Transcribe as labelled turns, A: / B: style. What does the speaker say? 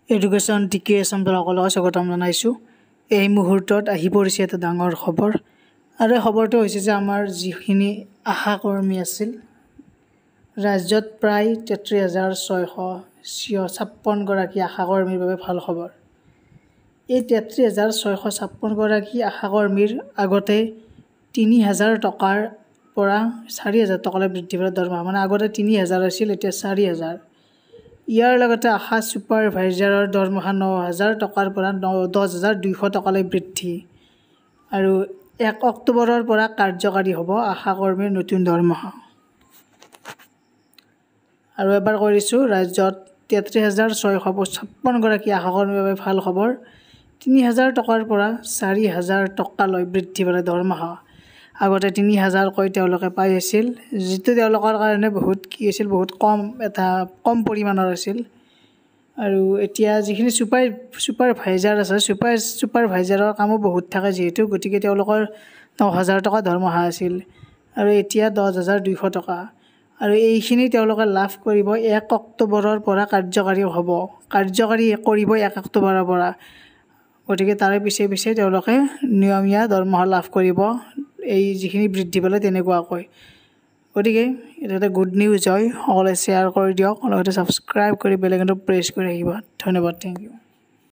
A: Education টিকে সকলক স্বাগতম জনাইছোঁ। এই মুহূৰ্তত আহি পৰিছে এটা ডাঙৰ খবৰ আৰু খবৰটো হৈছে যে আমাৰ যিখিনি আশাকৰ্মী আছিল ৰাজ্যত প্ৰায় 33,656 গৰাকী আশাকৰ্মীৰ বাবে ভাল খবৰ। এই 33,656 গৰাকী আশাকৰ্মীৰ আগতে 3,000 টকাৰ পৰা 4,000 টকালৈ বৃদ্ধি পালে দৰমহা। মানে আগতে 3,000 আছিল, এতিয়া 4,000। ইয়াৰ লগতে আশা ছুপাৰভাইজাৰৰ দৰমহা 9,000 টকাৰ পৰা 10,200 টকালৈ বৃদ্ধি আৰু 1 অক্টোবৰৰ পৰা কাৰ্যকাৰী হ'ব আশাকৰ্মীৰ নতুন দৰমহা। আৰু এবাৰ কৈ দিছোঁ, ৰাজ্যত 33,656 গৰাকী আশাকৰ্মীৰ বাবে ভাল খবৰ। 3,000 টকাৰ পৰা 4,000 টকালৈ বৃদ্ধি পালে দৰমহা। আগতে 3,000 কৈ তেওঁলোকে পাই আছিল, যিটো তেওঁলোকৰ কাৰণে বহুত কম পৰিমাণৰ আছিল। আৰু এতিয়া যিখিনি ছুপাৰভাইজাৰ আছে, ছুপাৰভাইজাৰৰ কামো বহুত থাকে যিহেতু, গতিকে তেওঁলোকৰ 9,000 টকা দৰমহা আছিল আৰু এতিয়া 10,200 টকা। আৰু এইখিনি তেওঁলোকে লাভ কৰিব 1 অক্টোবৰৰ পৰা কাৰ্যকাৰী কৰিব 1 অক্টোবৰৰ পৰা। গতিকে তাৰে পিছে তেওঁলোকে নিয়মীয়া দৰমহা লাভ কৰিব, এই যিখিনি বৃদ্ধি পালে তেনেকুৱাকৈ। গতিকে এইটো এটা গুড নিউজ হয়। সকলোৱে শ্বেয়াৰ কৰি দিয়ক, লগতে ছাবস্ক্ৰাইব কৰি বেল আইকনটো প্ৰেছ কৰি ৰাখিব। ধন্যবাদ, থেংক ইউ।